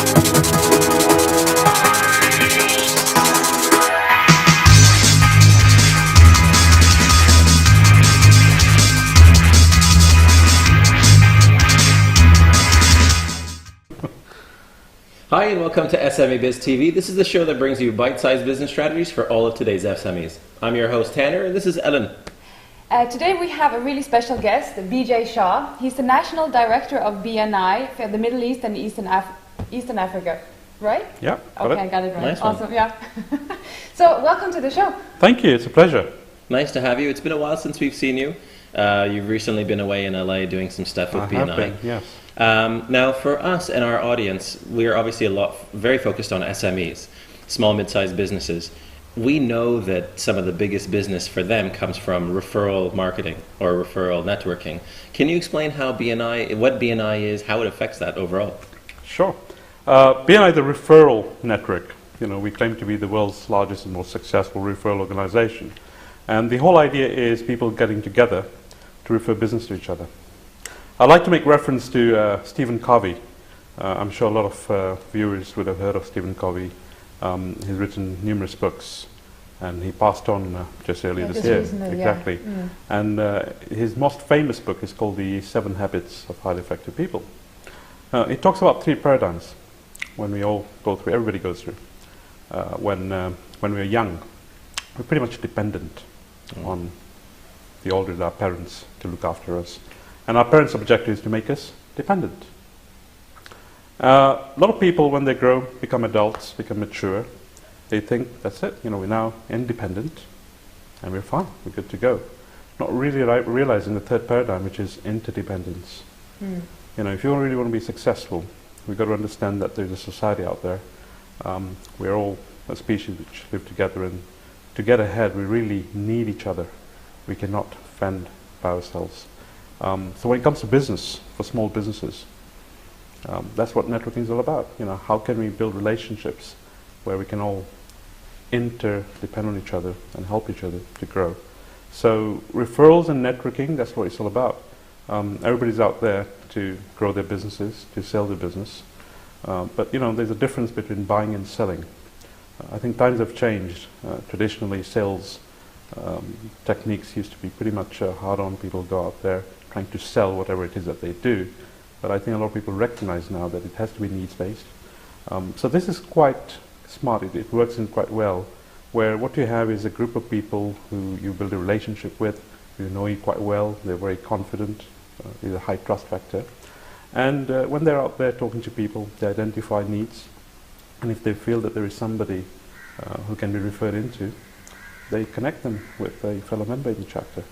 Hi and welcome to SMEBizTV. This is the show that brings you bite-sized business strategies for all of today's SMEs. I'm your host Tanner and this is Ellen. Today we have a really special guest, Bijay Shah. He's the National Director of BNI for the Middle East and Eastern Africa, right? Yeah, okay, I got it right. Nice awesome, yeah. So welcome to the show. Thank you, it's a pleasure. Nice to have you. It's been a while since we've seen you. You've recently been away in LA doing some stuff with BNI. Have been, yes. Now for us and our audience, we're obviously very focused on SMEs, small mid-sized businesses. We know that some of the biggest business for them comes from referral marketing or referral networking. Can you explain what BNI is, how it affects that overall? Sure. BNI, the referral network, we claim to be the world's largest and most successful referral organization. And the whole idea is people getting together to refer business to each other. I'd like to make reference to Stephen Covey. I'm sure a lot of viewers would have heard of Stephen Covey. He's written numerous books and he passed on just earlier this year. Exactly. Yeah. And his most famous book is called The 7 Habits of Highly Effective People. It talks about 3 paradigms when we all go through, everybody goes through. When we're young, we're pretty much dependent on the older, our parents, to look after us. And our parents' objective is to make us dependent. A lot of people, when they grow, become adults, become mature, they think, that's it, we're now independent and we're fine, we're good to go. Not really realizing the 3rd paradigm, which is interdependence. If you really want to be successful, we've got to understand that there's a society out there. We're all a species which live together, and to get ahead, we really need each other. We cannot fend by ourselves. So when it comes to business, for small businesses, that's what networking is all about. How can we build relationships where we can all interdepend on each other and help each other to grow. So referrals and networking, that's what it's all about. Everybody's out there to grow their businesses, to sell their business. But there's a difference between buying and selling. I think times have changed. Traditionally, sales techniques used to be pretty much hard on people go out there trying to sell whatever it is that they do. But I think a lot of people recognize now that it has to be needs-based. So this is quite smart. It works in quite well, where what you have is a group of people who you build a relationship with, who know you quite well, they're very confident, there's a high trust factor. And when they're out there talking to people, they identify needs. And if they feel that there is somebody who can be referred into, they connect them with a fellow member in the chapter.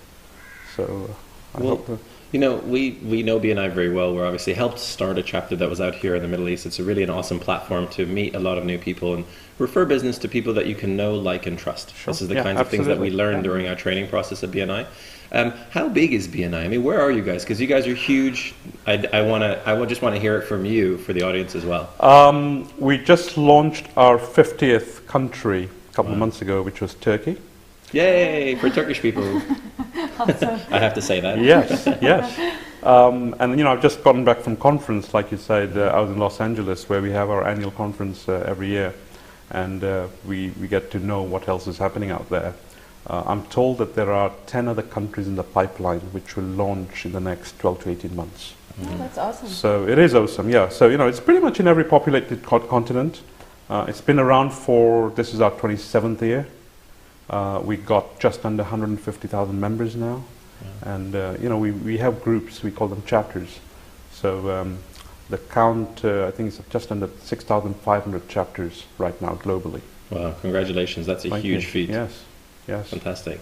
So I hope we know BNI very well. We're obviously helped start a chapter that was out here in the Middle East. It's really an awesome platform to meet a lot of new people and refer business to people that you can know, like, and trust. Sure. This is the kinds of things that we learned during our training process at BNI. How big is BNI? I mean, where are you guys? Because you guys are huge. I just want to hear it from you for the audience as well. We just launched our 50th country a couple of months ago, which was Turkey. Yay, for Turkish people. Awesome. I have to say that. Yes, yes. And I've just gotten back from conference, like you said. I was in Los Angeles, where we have our annual conference every year, and we get to know what else is happening out there. I'm told that there are 10 other countries in the pipeline which will launch in the next 12 to 18 months. Oh, that's awesome. So it is awesome, yeah. So it's pretty much in every populated continent. It's been around this is our 27th year. We got just under 150,000 members now. Yeah. And we have groups, we call them chapters. So the count, I think it's just under 6,500 chapters right now globally. Wow, congratulations, that's a huge feat. Yes, yes. Fantastic.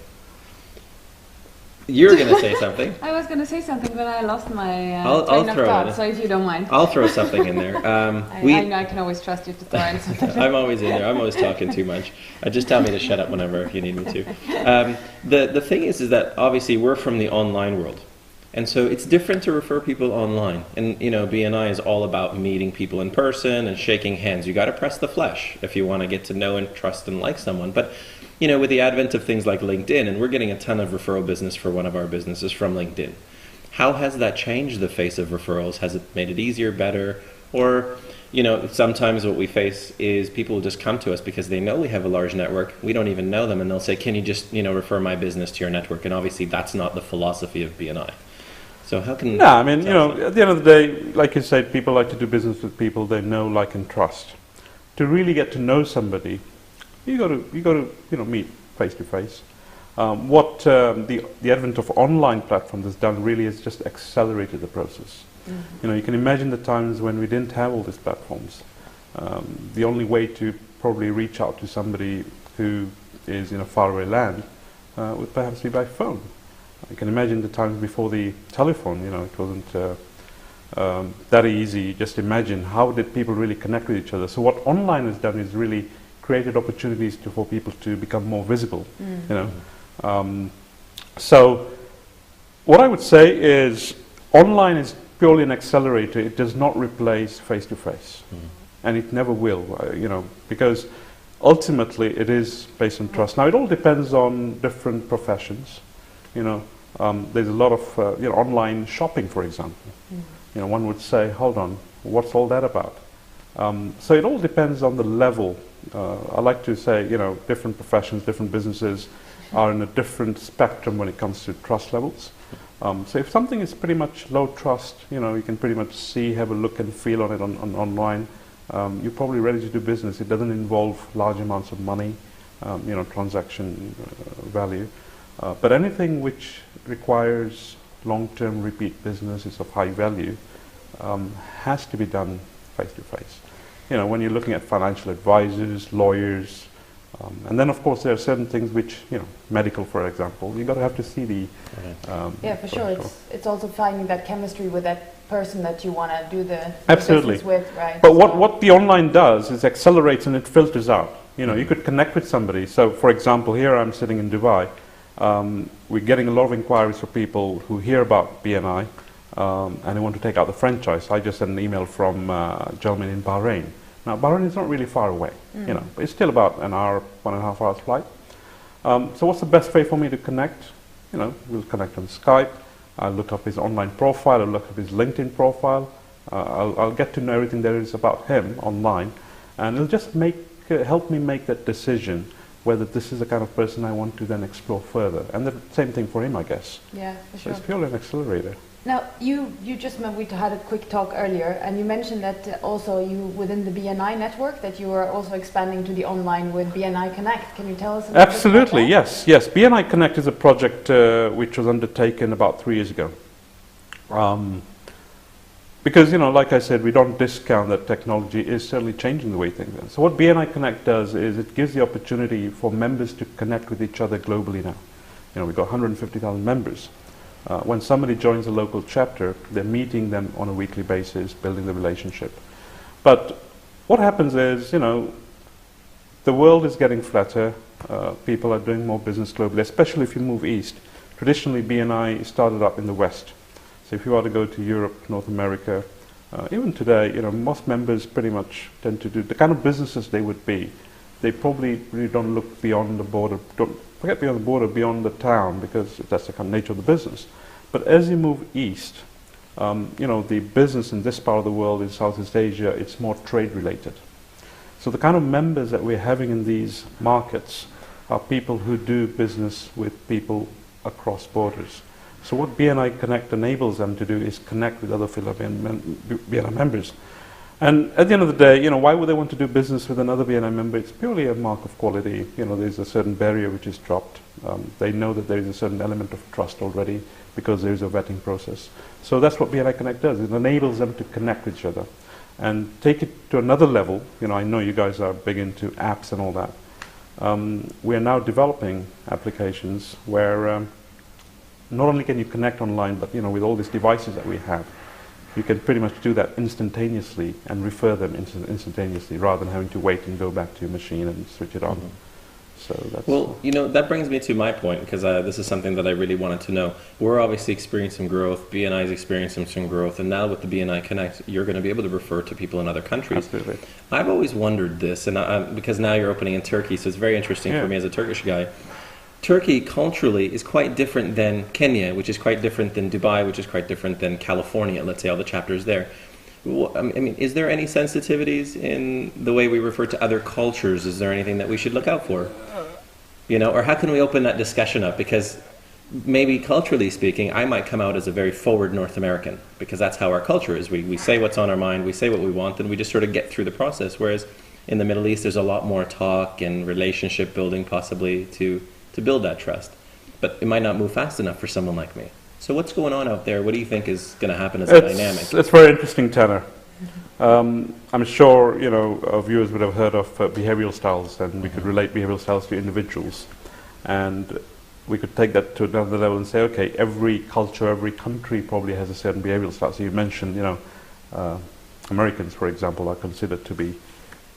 You're going to say something. I was going to say something, but I lost my I'll train of throw thought, it. so if you don't mind. I'll throw something in there. I can always trust you to throw in something. I'm always in there. I'm always talking too much. Just tell me to shut up whenever you need me to. The thing is that obviously we're from the online world. And so it's different to refer people online. And BNI is all about meeting people in person and shaking hands. You got to press the flesh if you want to get to know and trust and like someone. But with the advent of things like LinkedIn, and we're getting a ton of referral business for one of our businesses from LinkedIn. How has that changed the face of referrals? Has it made it easier, better? Or sometimes what we face is people will just come to us because they know we have a large network. We don't even know them, and they'll say, can you just, refer my business to your network? And obviously that's not the philosophy of BNI. So how can... No, I mean, at the end of the day, like you said, people like to do business with people they know, like, and trust. To really get to know somebody, you got to meet face to face. What the advent of online platforms has done really is just accelerated the process. Mm-hmm. You can imagine the times when we didn't have all these platforms. The only way to probably reach out to somebody who is in a faraway land would perhaps be by phone. I can imagine the times before the telephone. It wasn't that easy. Just imagine, how did people really connect with each other? So what online has done is really created opportunities for people to become more visible. So what I would say is, online is purely an accelerator. It does not replace face-to-face. And it never will, because ultimately it is based on trust. Now, it all depends on different professions. There's a lot of online shopping, for example. One would say, hold on, what's all that about? So it all depends on the level. I like to say, different professions, different businesses are in a different spectrum when it comes to trust levels. So if something is pretty much low trust, you can pretty much see, have a look and feel on it on online, you're probably ready to do business. It doesn't involve large amounts of money, transaction value. But anything which requires long-term repeat business, is of high value, has to be done face-to-face. When you're looking at financial advisors, lawyers, and then of course there are certain things which, medical, for example, you got to have to see the... yeah, for sure. It's also finding that chemistry with that person that you want to do the Absolutely. business with, right? But what the online does is accelerates and it filters out. You could connect with somebody. So, for example, here I'm sitting in Dubai. We're getting a lot of inquiries from people who hear about BNI and they want to take out the franchise. I just had an email from a gentleman in Bahrain. Now, Bahrain is not really far away, but it's still about an hour, 1.5 hours flight. So what's the best way for me to connect? We'll connect on Skype. I'll look up his online profile. I'll look up his LinkedIn profile. I'll get to know everything there is about him online, and it'll just help me make that decision whether this is the kind of person I want to then explore further. And the same thing for him, I guess. Yeah, for sure. So it's purely an accelerator. Now, you just we had a quick talk earlier, and you mentioned that also you, within the BNI network, that you are also expanding to the online with BNI Connect. Can you tell us a little Absolutely, bit about that? yes. BNI Connect is a project which was undertaken about 3 years ago. Because, like I said, we don't discount that technology is certainly changing the way things are. So what BNI Connect does is it gives the opportunity for members to connect with each other globally now. We've got 150,000 members. When somebody joins a local chapter, they're meeting them on a weekly basis, building the relationship. But what happens is, the world is getting flatter. People are doing more business globally, especially if you move east. Traditionally, BNI started up in the West. So if you are to go to Europe, North America, even today, most members pretty much tend to do the kind of businesses they would be. They probably really don't look beyond the border, don't forget beyond the border, beyond the town, because that's the kind of nature of the business. But as you move east, the business in this part of the world, in Southeast Asia, it's more trade related. So the kind of members that we're having in these markets are people who do business with people across borders. So what BNI Connect enables them to do is connect with other BNI members. And at the end of the day, why would they want to do business with another BNI member? It's purely a mark of quality. There's a certain barrier which is dropped. They know that there is a certain element of trust already because there is a vetting process. So that's what BNI Connect does. It enables them to connect with each other and take it to another level. I know you guys are big into apps and all that. We are now developing applications where not only can you connect online, but with all these devices that we have, you can pretty much do that instantaneously and refer them instantaneously rather than having to wait and go back to your machine and switch it on. So that's that brings me to my point, because this is something that I really wanted to know. We're obviously experiencing growth, BNI is experiencing some growth, and now with the BNI Connect, you're going to be able to refer to people in other countries. Absolutely. I've always wondered this, and because now you're opening in Turkey, so it's very interesting for me as a Turkish guy. Turkey culturally is quite different than Kenya, which is quite different than Dubai, which is quite different than California, let's say all the chapters there. I mean, is there any sensitivities in the way we refer to other cultures? Is there anything that we should look out for? You know, or how can we open that discussion up? Because maybe culturally speaking, I might come out as a very forward North American, because that's how our culture is. We say what's on our mind, we say what we want, and we just sort of get through the process. Whereas in the Middle East, there's a lot more talk and relationship building possibly to build that trust. But it might not move fast enough for someone like me. So what's going on out there? What do you think is going to happen as a dynamic? It's very interesting, Tanner. I'm sure our viewers would have heard of behavioral styles, and we could relate behavioral styles to individuals, and we could take that to another level and say, okay, every culture, every country probably has a certain behavioral style. So you mentioned, Americans, for example, are considered to be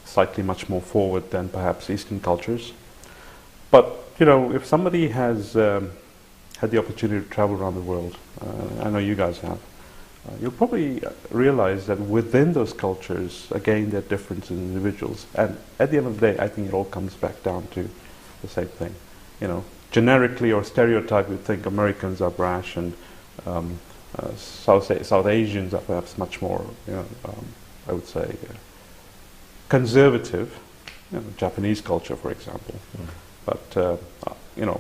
slightly much more forward than perhaps Eastern cultures. But if somebody has had the opportunity to travel around the world, I know you guys have, you'll probably realize that within those cultures, again, there are differences in individuals. And at the end of the day, I think it all comes back down to the same thing. Generically or stereotype, we think Americans are brash, and South Asians are perhaps much more, I would say, conservative. Japanese culture, for example. But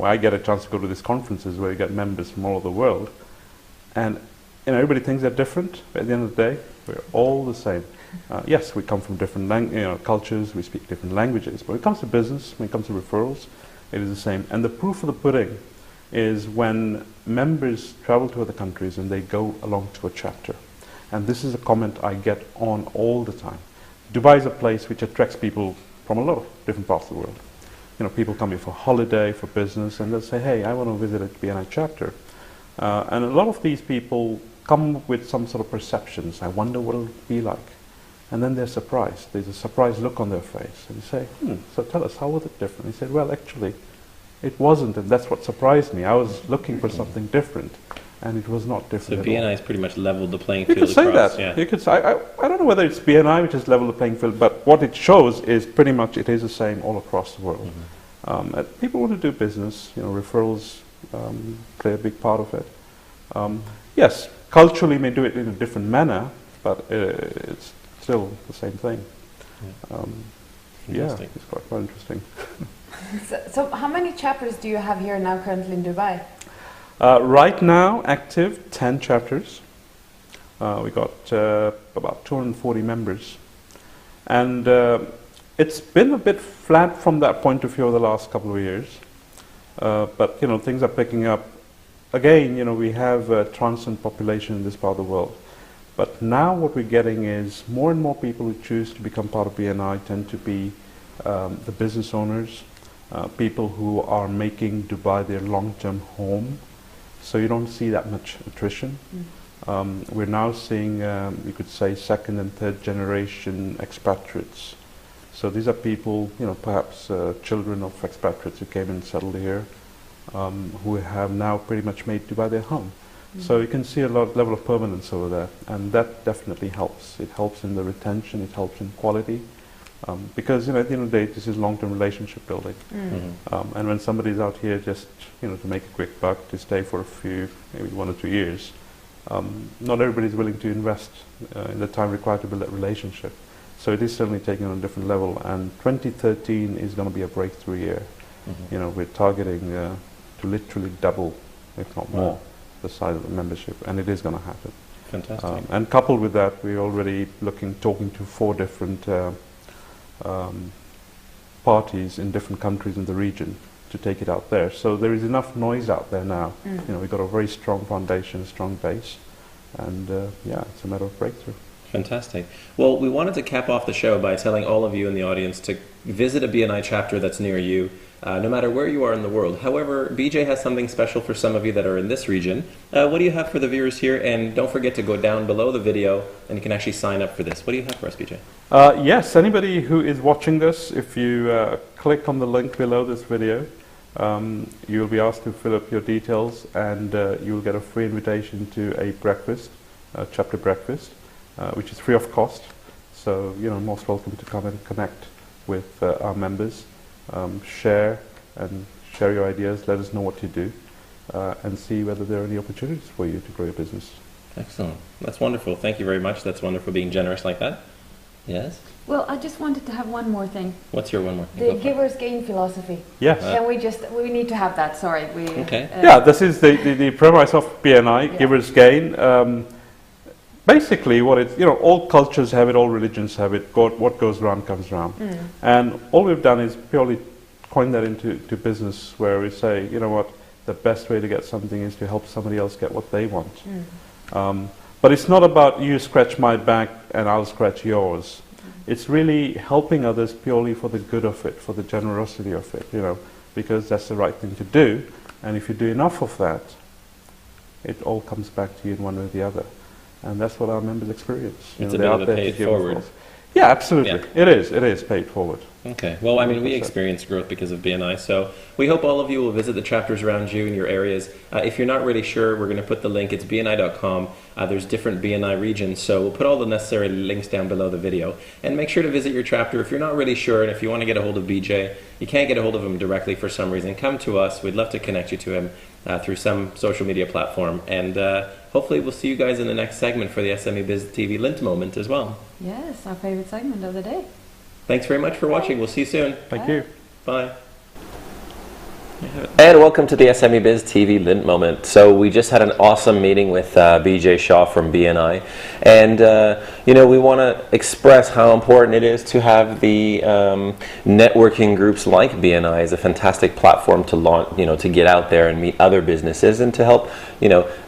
I get a chance to go to these conferences where you get members from all over the world, and everybody thinks they're different. But at the end of the day, we're all the same. Yes, we come from different cultures, we speak different languages, but when it comes to business, when it comes to referrals, it is the same. And the proof of the pudding is when members travel to other countries and they go along to a chapter. And this is a comment I get on all the time. Dubai is a place which attracts people from a lot of different parts of the world. People come here for holiday, for business, and they'll say, hey, I want to visit a BNI chapter. And a lot of these people come with some sort of perceptions. I wonder what it'll be like. And then they're surprised. There's a surprised look on their face. And you say, so tell us, how was it different? He said, well, actually, it wasn't, and that's what surprised me. I was looking for something different, and it was not different. So BNI has pretty much leveled the playing field. You could say across. that. Yeah. You could say, I don't know whether it's BNI which has leveled the playing field, but what it shows is pretty much it is the same all across the world. People want to do business. Referrals play a big part of it. Yes, culturally may do it in a different manner, but it's still the same thing. Yeah, it's quite interesting. So how many chapters do you have here now currently in Dubai? Right now, active 10 chapters. We got about 240 members. And it's been a bit flat from that point of view over the last couple of years. But, things are picking up. Again, we have a transient population in this part of the world. But now what we're getting is more and more people who choose to become part of BNI tend to be the business owners, people who are making Dubai their long-term home. So you don't see that much attrition. We're now seeing, you could say, second and third generation expatriates. So these are people, perhaps children of expatriates who came and settled here, who have now pretty much made Dubai their home. So you can see a level of permanence over there, and that definitely helps. It helps in the retention, it helps in quality, because at the end of the day, this is long-term relationship building. And when somebody's out here just to make a quick buck, to stay for a few, maybe 1 or 2 years, not everybody's willing to invest in the time required to build that relationship. So it is certainly taken on a different level, and 2013 is going to be a breakthrough year. We're targeting to literally double, if not more, the size of the membership, and it is going to happen. Fantastic. And coupled with that, we're already talking to 4 different parties in different countries in the region to take it out there. So there is enough noise out there now. We've got a very strong foundation, a strong base, and it's a matter of breakthrough. Fantastic. Well, we wanted to cap off the show by telling all of you in the audience to visit a BNI chapter that's near you, no matter where you are in the world. However, Bijay has something special for some of you that are in this region. What do you have for the viewers here? And don't forget to go down below the video and you can actually sign up for this. What do you have for us, Bijay? Yes, anybody who is watching this, if you click on the link below this video, you'll be asked to fill up your details, and you'll get a free invitation to a breakfast, a chapter breakfast, which is free of cost. So, most welcome to come and connect with our members, share your ideas, let us know what you do, and see whether there are any opportunities for you to grow your business. Excellent. That's wonderful. Thank you very much. That's wonderful being generous like that. Yes? Well, I just wanted to have one more thing. What's your one more thing? The Go for it. giver's gain philosophy. Yes. Can we need to have that, sorry. Okay. Yeah, this is the premise of BNI, Giver's Gain. Basically, what it's, all cultures have it, all religions have it. What goes around comes around. And all we've done is purely coin that into business, where we say, you know what, the best way to get something is to help somebody else get what they want. But it's not about you scratch my back and I'll scratch yours. It's really helping others purely for the good of it, for the generosity of it, because that's the right thing to do. And if you do enough of that, it all comes back to you in one way or the other. And that's what our members experience. It's a bit of a pay it forward. Yeah, absolutely. Yeah. It is paid forward. Okay. Well, I mean, we experience growth because of BNI, so we hope all of you will visit the chapters around you in your areas. If you're not really sure, we're going to put the link. It's bni.com. There's different BNI regions, so we'll put all the necessary links down below the video. And make sure to visit your chapter. If you're not really sure, and if you want to get a hold of BJ, you can't get a hold of him directly for some reason, come to us. We'd love to connect you to him through some social media platform. And hopefully we'll see you guys in the next segment for the SMEBizTV Lint moment as well. Yes, our favorite segment of the day. Thanks very much for watching. We'll see you soon. Thank you. Bye. And welcome to the SMEBizTV Lint moment. So we just had an awesome meeting with Bijay Shah from BNI, and we want to express how important it is to have the networking groups like BNI as a fantastic platform to launch, to get out there and meet other businesses and to help,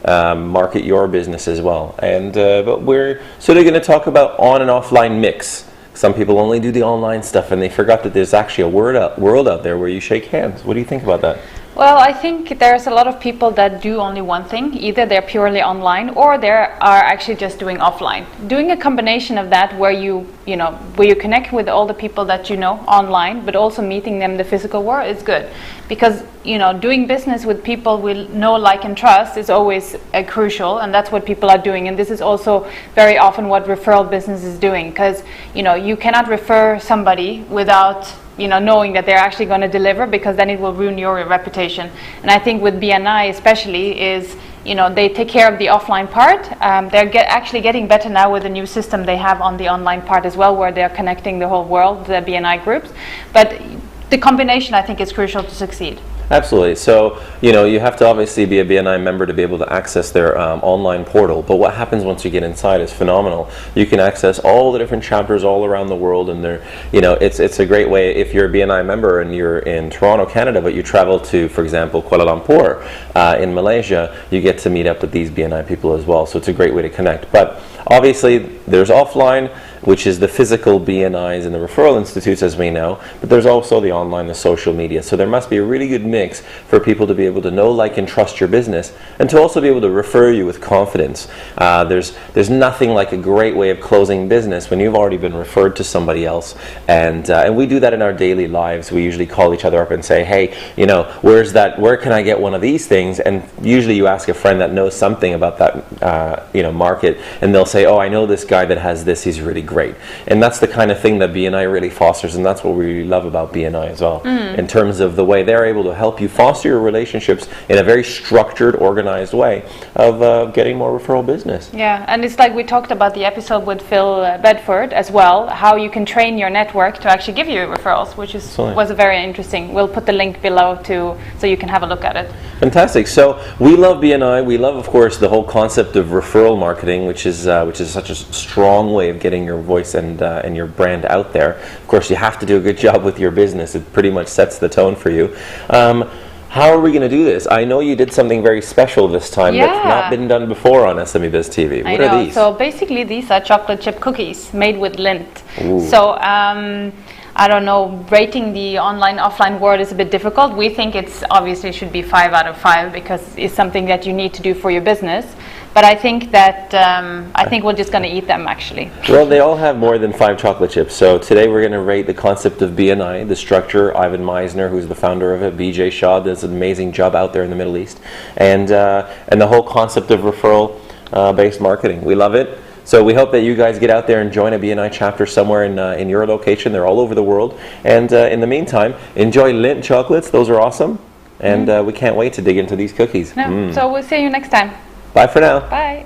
market your business as well. And but we're sort of going to talk about on and offline mix. Some people only do the online stuff and they forgot that there's actually a world out there where you shake hands. What do you think about that? Well, I think there's a lot of people that do only one thing. Either they're purely online or they are actually just doing offline. Doing a combination of that where you connect with all the people that you know online, but also meeting them in the physical world is good. Because, doing business with people we know, like, and trust is always crucial, and that's what people are doing. And this is also very often what referral business is doing, because, you cannot refer somebody without knowing that they're actually going to deliver, because then it will ruin your reputation. And I think with BNI especially is, they take care of the offline part. They're actually getting better now with the new system they have on the online part as well, where they're connecting the whole world, the BNI groups. But the combination, I think, is crucial to succeed. Absolutely. So, you have to obviously be a BNI member to be able to access their online portal. But what happens once you get inside is phenomenal. You can access all the different chapters all around the world, and they're, it's a great way. If you're a BNI member and you're in Toronto, Canada, but you travel to, for example, Kuala Lumpur in Malaysia, you get to meet up with these BNI people as well. So it's a great way to connect. But obviously, there's offline, which is the physical BNIs and the referral institutes, as we know, but there's also the online, the social media. So there must be a really good mix for people to be able to know, like, and trust your business, and to also be able to refer you with confidence. There's nothing like a great way of closing business when you've already been referred to somebody else. And we do that in our daily lives. We usually call each other up and say, hey, where can I get one of these things? And usually you ask a friend that knows something about that market, and they'll say, oh, I know this guy that has this, he's really great. And that's the kind of thing that BNI really fosters, and that's what we really love about BNI as well, in terms of the way they're able to help you foster your relationships in a very structured, organized way of getting more referral business. Yeah, and it's like we talked about the episode with Phil Bedford as well, how you can train your network to actually give you referrals, which was very interesting. We'll put the link below so you can have a look at it. Fantastic. So we love BNI. We love, of course, the whole concept of referral marketing, which is such a strong way of getting your voice and your brand out there. Of course, you have to do a good job with your business. It pretty much sets the tone for you. How are we going to do this? I know you did something very special this time that's not been done before on SMEBizTV. What are these? So basically, these are chocolate chip cookies made with lint. Ooh. So I don't know, rating the online offline world is a bit difficult. We think it's obviously should be 5 out of 5 because it's something that you need to do for your business. But I think that we're just going to eat them, actually. Well, they all have more than 5 chocolate chips. So today we're going to rate the concept of BNI, the structure. Ivan Meisner, who's the founder of it, Bijay Shah does an amazing job out there in the Middle East, and the whole concept of referral-based marketing. We love it. So we hope that you guys get out there and join a BNI chapter somewhere in your location. They're all over the world. And in the meantime, enjoy Lindt chocolates. Those are awesome. And we can't wait to dig into these cookies. So we'll see you next time. Bye for now. Bye.